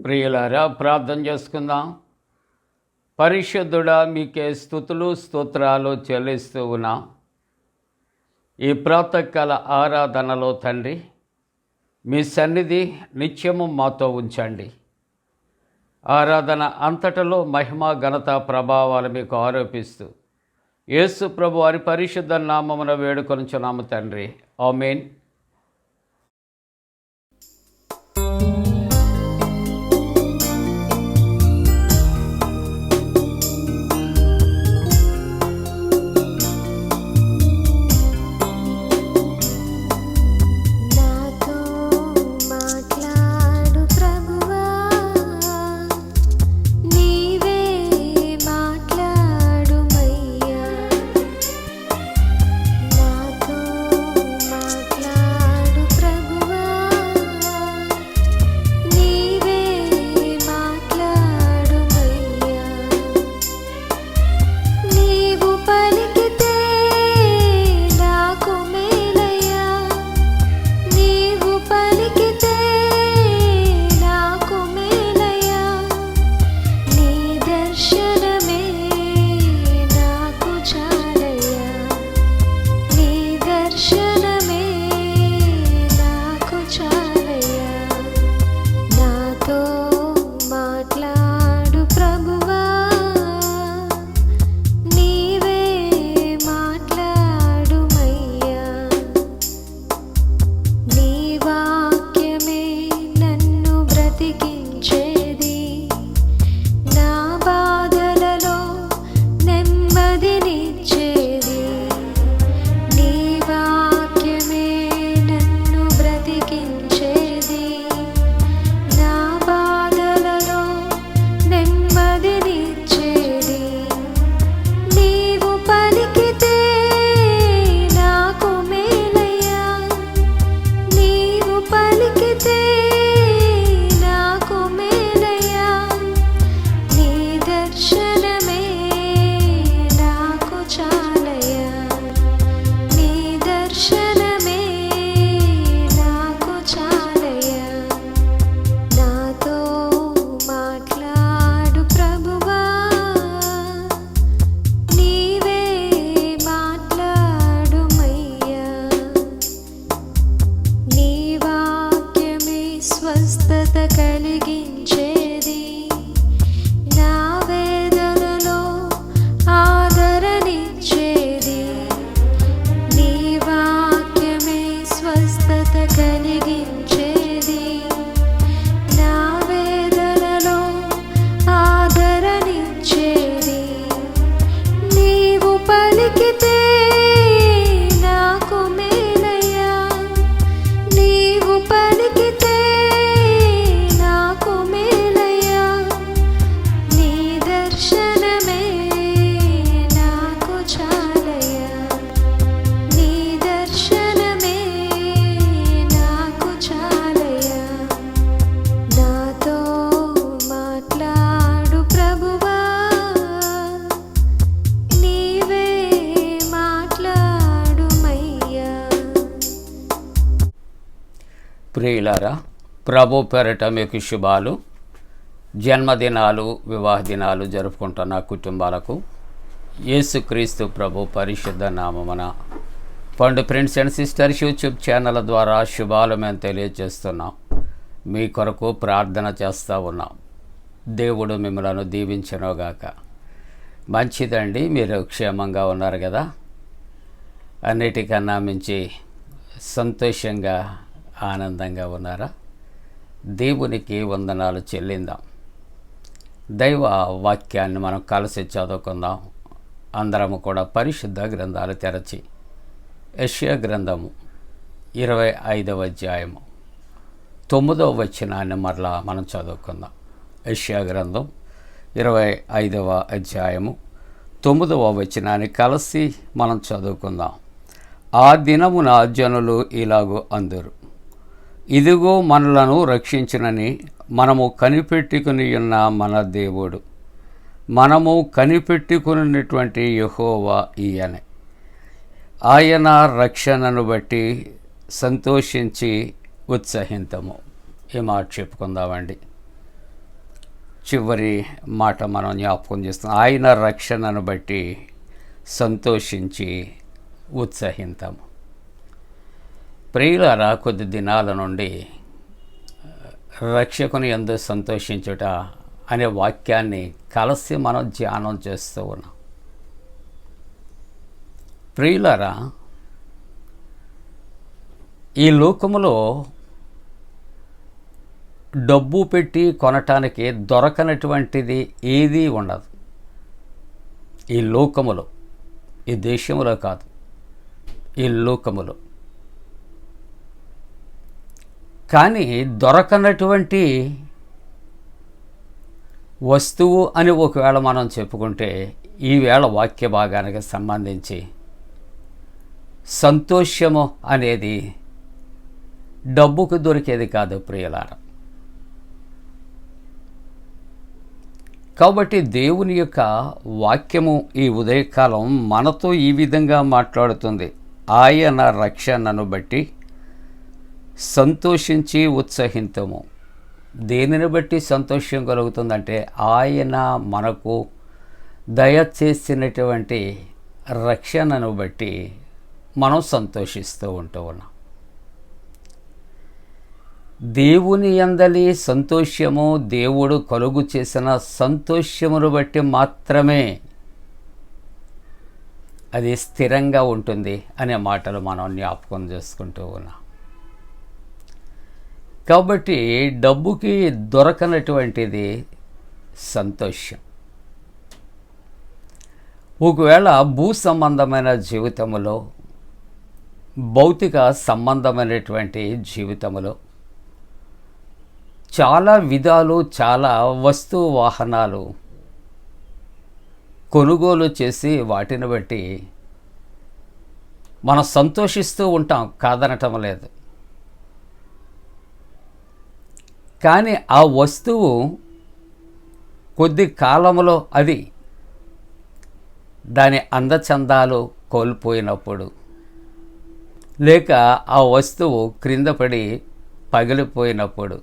ప్రియులారా, ప్రార్థన చేసుకుందాం. పరిశుద్ధుడా, మీకే స్తుతులు స్తోత్రాలు చెల్లిస్తూ ఉన్నాం. ఈ ప్రాతకాల ఆరాధనలో తండ్రి, మీ సన్నిధి నిత్యము మాతో ఉంచండి. ఆరాధన అంతటలో మహిమ ఘనత ప్రభావాలు మీకు ఆరోపిస్తూ యేసు ప్రభు వారి పరిశుద్ధ నామమున వేడుకొనుచున్నాము తండ్రి. ఆమేన్. ప్రియులారా, ప్రభు పేరట మీకు శుభాలు. జన్మదినాలు, వివాహ దినాలు జరుపుకుంటున్న కుటుంబాలకు యేసుక్రీస్తు ప్రభు పరిశుద్ధ నామమున పండు friends and sisters YouTube channel ద్వారా శుభాలు మేము తెలియజేస్తున్నాం. మీ కొరకు ప్రార్థన చేస్తూ ఉన్నాం. దేవుడు మిమ్మలను దీవించనుగాక. మంచిదండి, మీరు క్షేమంగా ఉన్నారు కదా. అన్నిటికన్నా మించి సంతోషంగా ఆనందంగా ఉన్నారా? దేవునికి వందనాలు చెల్లిందాం. దైవ వాక్యాన్ని మనం కలిసి చదువుకుందాం. అందరము కూడా పరిశుద్ధ గ్రంథాలు తెరచి యెషయా గ్రంథము 25వ అధ్యాయము 9వ వచనాన్ని మరలా మనం చదువుకుందాం. యెషయా గ్రంథం 25వ అధ్యాయము 9వ వచనాన్ని కలిసి మనం చదువుకుందాం. ఆ దినమున జనులు ఇలాగూ అందురు, ఇదిగో మనలను రక్షించునని మనము కనిపెట్టుకుని ఉన్న మన దేవుడు, మనము కనిపెట్టుకున్నటువంటి యెహోవా ఈయనే. ఆయన రక్షణను బట్టి సంతోషించి ఉత్సహింతము. ఈ మాట చెప్పుకుందామండి. చివరి మాట మనం జ్ఞాపకం చేస్తాం. ఆయన రక్షణను బట్టి సంతోషించి ఉత్సహింతాము. ప్రియులారా, కొద్ది దినాల నుండి రక్షకుని యందు సంతోషించుట అనే వాక్యాన్ని కలిసి మనం ధ్యానం చేస్తూ ఉన్నాం. ప్రియులారా, ఈ లోకములో డబ్బు పెట్టి కొనటానికి దొరకనటువంటిది ఏదీ ఉండదు. ఈ లోకములో, ఈ దేశంలో కాదు, ఈ లోకములో. కానీ దొరకనటువంటి వస్తువు అని ఒకవేళ మనం చెప్పుకుంటే, ఈవేళ వాక్య భాగానికి సంబంధించి సంతోషము అనేది డబ్బుకు దొరికేది కాదు ప్రియులారా. కాబట్టి దేవుని యొక్క వాక్యము ఈ ఉదయకాలం మనతో ఈ విధంగా మాట్లాడుతుంది. ఆయన రక్షణను బట్టి సంతోషించి ఉత్సహింతము. దేనిని బట్టి సంతోషం కలుగుతుందంటే, ఆయన మనకు దయచేసినటువంటి రక్షణను బట్టి మనం సంతోషిస్తూ ఉన్నాం. దేవుని యందలి సంతోషము దేవుడు కలుగు చేసిన సంతోషమును బట్టి మాత్రమే అది స్థిరంగా ఉంటుంది అనే మాటలు మనం జ్ఞాపకం చేసుకుంటూ ఉన్నాం. కాబట్టి డబ్బుకి దొరకనటువంటిది సంతోషం. ఒకవేళ భూ సంబంధమైన జీవితంలో, భౌతిక సంబంధమైనటువంటి జీవితంలో చాలా విధాలు, చాలా వస్తు వాహనాలు కొనుగోలు చేసి వాటిని బట్టి మనం సంతోషిస్తూ ఉంటాం, కాదనటం లేదు. కానీ ఆ వస్తువు కొద్ది కాలంలో అది దాని అందచందాలు కోల్పోయినప్పుడు, లేక ఆ వస్తువు క్రింద పడి పగిలిపోయినప్పుడు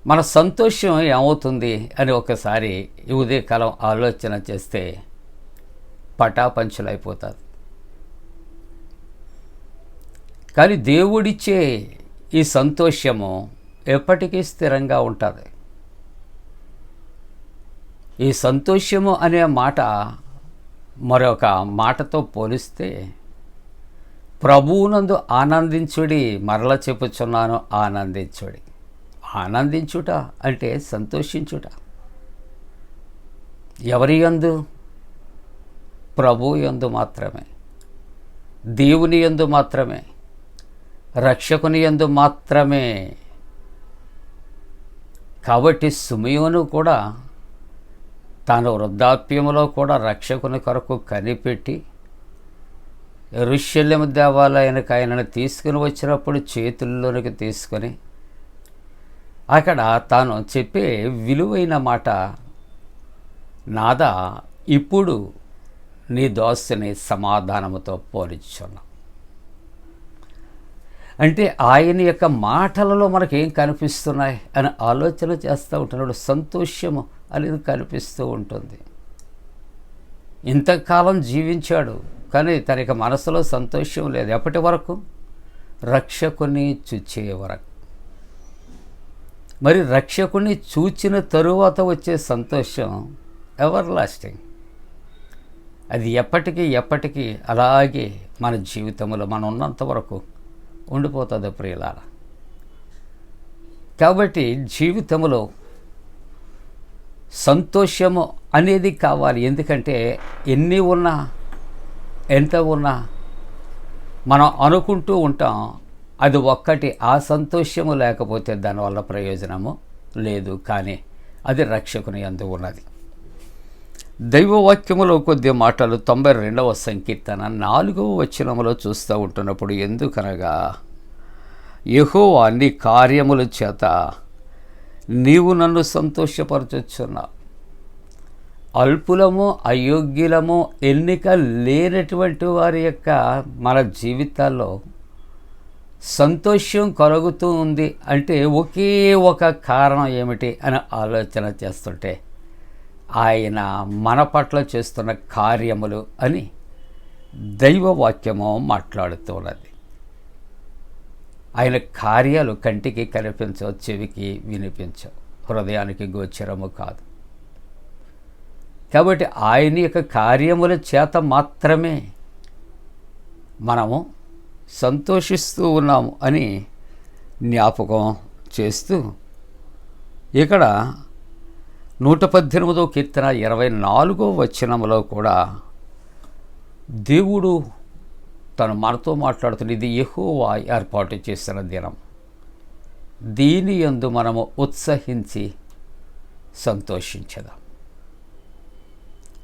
మన సంతోషం ఏమవుతుంది అని ఒకసారి ఈ ఉదయకాలం ఆలోచన చేస్తే పటాపంచులైపోతుంది. కానీ దేవుడిచ్చే ఈ సంతోషము ఎప్పటికీ స్థిరంగా ఉంటుంది. ఈ సంతోషము అనే మాట మరొక మాటతో పోలిస్తే, ప్రభువునందు ఆనందించుడి, మరల చెప్పుచున్నాను ఆనందించుడి. ఆనందించుట అంటే సంతోషించుట. ఎవరి యందు? ప్రభువు యందు మాత్రమే, దేవుని యందు మాత్రమే, రక్షకుని యందు మాత్రమే. కాబట్టి సిమెయోను కూడా తాను వృద్ధాప్యములో కూడా రక్షకుని కొరకు కనిపెట్టి యెరూషలేము దేవాలయానికి ఆయనను తీసుకుని వచ్చినప్పుడు చేతుల్లోనికి తీసుకొని అక్కడ తాను చెప్పే విలువైన మాట, నాదా ఇప్పుడు నీ దాసుని సమాధానముతో పోల్చున్నాం. అంటే ఆయన యొక్క మాటలలో మనకేం కనిపిస్తున్నాయి అని ఆలోచన చేస్తూ ఉంటున్నాడు. సంతోషము అనేది కనిపిస్తూ ఉంటుంది. ఇంతకాలం జీవించాడు, కానీ తనకి మనసులో సంతోషం లేదు. ఎప్పటి వరకు? రక్షకుని చూచే వరకు. మరి రక్షకుని చూచిన తరువాత వచ్చే సంతోషం ఎవర్ లాస్టింగ్. అది ఎప్పటికీ అలాగే మన జీవితంలో మనం ఉన్నంత వరకు ఉండిపోతుంది ప్రియులారా. కాబట్టి జీవితంలో సంతోషము అనేది కావాలి. ఎందుకంటే ఎన్ని ఉన్నా, ఎంత ఉన్నా మనం అనుకుంటూ ఉంటాం, అది ఒక్కటి, ఆ సంతోషము లేకపోతే దానివల్ల ప్రయోజనము లేదు. కానీ అది రక్షకుని యందు ఉన్నది. దైవవాక్యములో కొద్ది మాటలు 92వ సంకీర్తన 4వ వచనములో చూస్తూ ఉంటున్నప్పుడు, ఎందుకనగా యెహోవా నీ కార్యముల చేత నీవు నన్ను సంతోషపరచుచున్నావు. అల్పులము, అయోగ్యులము, ఎన్నిక లేనటువంటి వారి యొక్క మన జీవితాల్లో సంతోషం కలుగుతూ ఉంది అంటే ఒకే ఒక కారణం ఏమిటి అని ఆలోచన చేస్తుంటే ఆయన మన పట్ల చేస్తున్న కార్యములు అని దైవవాక్యము మాట్లాడుతున్నది. ఆయన కార్యాలు కంటికి కనిపించవు, చెవికి వినిపించవు, హృదయానికి గోచరము కాదు. కాబట్టి ఆయన యొక్క కార్యముల చేత మాత్రమే మనము సంతోషిస్తూ ఉన్నాము అని జ్ఞాపకం చేస్తూ ఇక్కడ 118వ కీర్తన 24వ వచనములో కూడా దేవుడు తను మనతో మాట్లాడుతున్న ఇది యెహోవా ఏర్పాటు చేసిన దినం, దీని యందు మనము ఉత్సహించి సంతోషించదాం.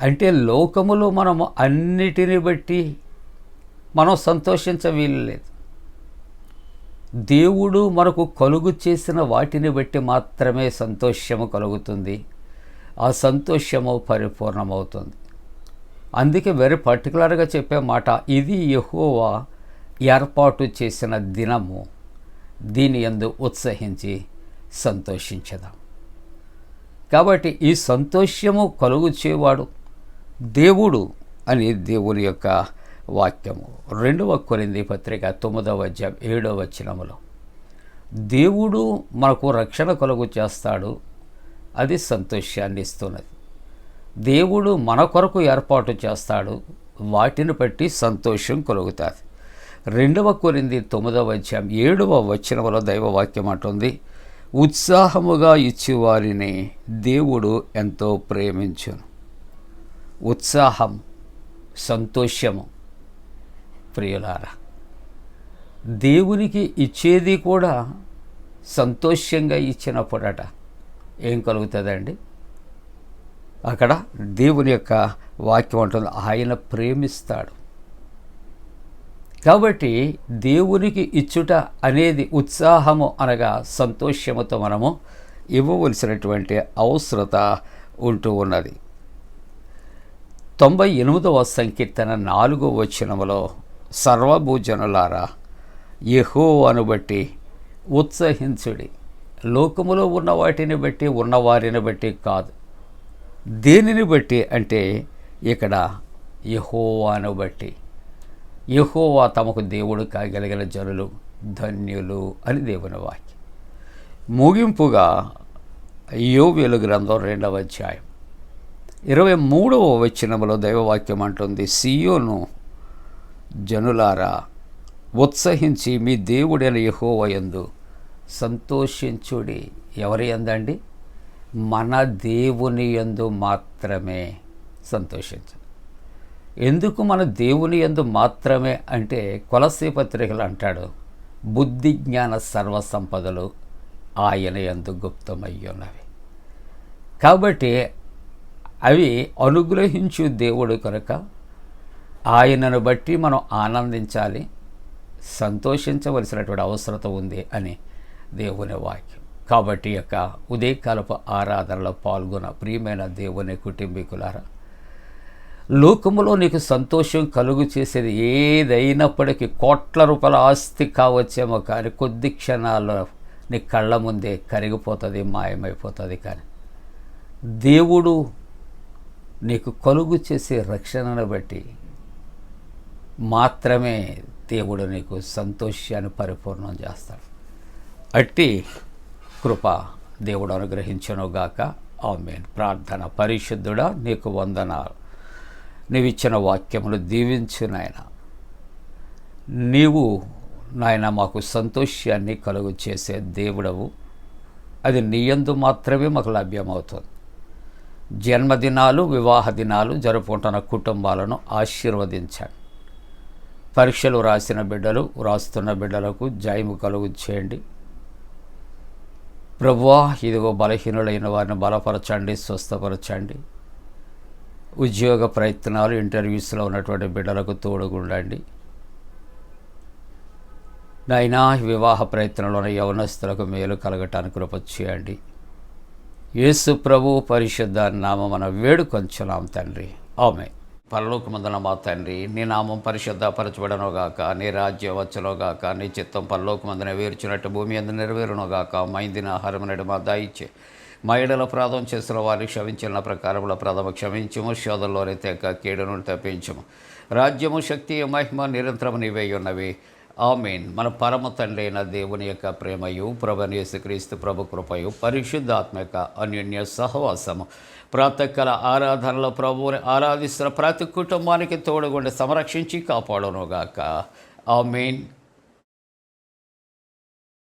అంటే లోకములో మనము అన్నిటిని బట్టి మనం సంతోషించ వీల్లేదు. దేవుడు మనకు కలుగు చేసిన వాటిని బట్టి మాత్రమే సంతోషము కలుగుతుంది, ఆ సంతోషము పరిపూర్ణమవుతుంది. అందుకే వెరీ పర్టికులర్గా చెప్పే మాట, ఇది యెహోవా ఏర్పాటు చేసిన దినము, దీని యందు ఉత్సహించి సంతోషించదాం. కాబట్టి ఈ సంతోషము కలుగు చేయవాడు దేవుడు అని దేవుని యొక్క వాక్యము 2వ కొరింథీ పత్రిక 9వ అధ్యాయం 7వ వచనములో దేవుడు మనకు రక్షణ కలుగు చేస్తాడు, అది సంతోషాన్ని ఇస్తున్నది. దేవుడు మన కొరకు ఏర్పాటు చేస్తాడు, వాటిని బట్టి సంతోషం కలుగుతుంది. 2వ కొరింథీ 9వ అధ్యాయం 7వ వచనములో దైవవాక్యం అంటుంది, ఉత్సాహముగా ఇచ్చేవారిని దేవుడు ఎంతో ప్రేమించును. ఉత్సాహం, సంతోషము ప్రియులారా, దేవునికి ఇచ్చేది కూడా సంతోషంగా ఇచ్చినప్పుడట ఏం కలుగుతుందండి? అక్కడ దేవుని యొక్క వాక్యం అంటుంది, ఆయన ప్రేమిస్తాడు. కాబట్టి దేవునికి ఇచ్చుట అనేది ఉత్సాహము అనగా సంతోషముతో మనము ఇవ్వవలసినటువంటి అవసరత ఉంటూ ఉన్నది. 98వ సంకీర్తన 4వ వచనములో సర్వభూజనులారా యెహోవాను బట్టి ఉత్సహించుడి. లోకములో ఉన్న వాటిని బట్టి, ఉన్నవారిని బట్టి కాదు. దేనిని బట్టి అంటే ఇక్కడ యెహోవాను బట్టి. యెహోవా తమకు దేవుడు కాగలిగిన జనులు ధన్యులు అని దేవుని వాక్యం. ముగింపుగా యోవేలు గ్రంథం 2వ అధ్యాయం 23వ వచనములో దైవవాక్యం అంటుంది, సియోను జనులారా ఉత్సహించి మీ దేవుడైన యెహోవా యందు సంతోషించుడి. ఎవరి యందండి? మన దేవుని యందు మాత్రమే సంతోషించు. ఎందుకు మన దేవుని యందు మాత్రమే అంటే కొలస్సీ పత్రికలు అంటాడు, బుద్ధి జ్ఞాన సర్వసంపదలు ఆయన యందు గుప్తమయ్యున్నవి. కాబట్టి అవి అనుగ్రహించు దేవుడు కనుక ఆయనను బట్టి మనం ఆనందించాలి, సంతోషించవలసినటువంటి అవసరత ఉంది అని దేవుని వాక్యం. కాబట్టి యొక్క ఉదయకాలపు ఆరాధనలో పాల్గొన్న ప్రియమైన దేవుని కుటుంబీకులారా, లోకములో నీకు సంతోషం కలుగు చేసేది ఏదైనప్పటికీ కోట్ల రూపాయల ఆస్తి కావచ్చేమో కానీ కొద్ది క్షణాల్లో నీ కళ్ళ ముందే కరిగిపోతుంది, మాయమైపోతుంది. కానీ దేవుడు నీకు కలుగు చేసే రక్షణను బట్టి మాత్రమే దేవుడు నీకు సంతోషాన్ని పరిపూర్ణం చేస్తాడు. అట్టి కృప దేవుడు అనుగ్రహించునుగాక. ఆమేన్. ప్రార్థన. పరిశుద్ధుడా, నీకు వందనాలు. నీవిచ్చిన వాక్యములు దీవించు నాయన. నీవు నాయన మాకు సంతోషాన్ని కలుగు చేసే దేవుడవు, అది నీయందు మాత్రమే మాకు లభ్యమవుతుంది. జన్మదినాలు, వివాహ దినాలు జరుపుకుంటున్న కుటుంబాలను ఆశీర్వదించండి. పరీక్షలు రాసిన బిడ్డలు, రాస్తున్న బిడ్డలకు జయము కలుగు చేయండి. ప్రభువా, ఇదిగో బలహీనులైన వారిని బలపరచండి, స్వస్థపరచండి. ఉద్యోగ ప్రయత్నాలు, ఇంటర్వ్యూస్లో ఉన్నటువంటి బిడ్డలకు తోడుగుండండి నాయనా. వివాహ ప్రయత్నంలోని యవనస్తులకు మేలు కలగటానికి కృప చేయండి. యేసు ప్రభు పరిశుద్ధ నామమున వేడుకొంచున్నాం తండ్రి. ఆమేన్. పరలోకమందున మా తండ్రి, నీ నామం పరిశుద్ధపరచబడనుగాక, నీ రాజ్యం వచ్చునుగాక, నీ చిత్తం పరలోకమందున వేర్చినట్టు భూమి అందు నెరవేరునుగాక. మా ఇందిన ఆహారం నేడు మా దాయిచ్చే, మా ఎడల ప్రాధం చేసిన వారిని క్షమించిన ప్రకారముల ప్రథమ క్షమించము, శోధంలోనే తెక్క కీడును తప్పించము. రాజ్యము, శక్తి, మహిమ నిరంతరము నీవే ఉన్నవి. ఆమేన్. మన పరమ తండ్రి అయిన దేవుని యొక్క ప్రేమయు, ప్రభువైన యేసుక్రీస్తు ప్రభు కృపయు, పరిశుద్ధాత్మక అన్యోన్య సహవాసము, ప్రాతకాల ఆరాధనలో ప్రభువుని ఆరాధిస్తున్న ప్రతి కుటుంబానికి తోడుగుండి సంరక్షించి కాపాడునుగాక. ఆమేన్.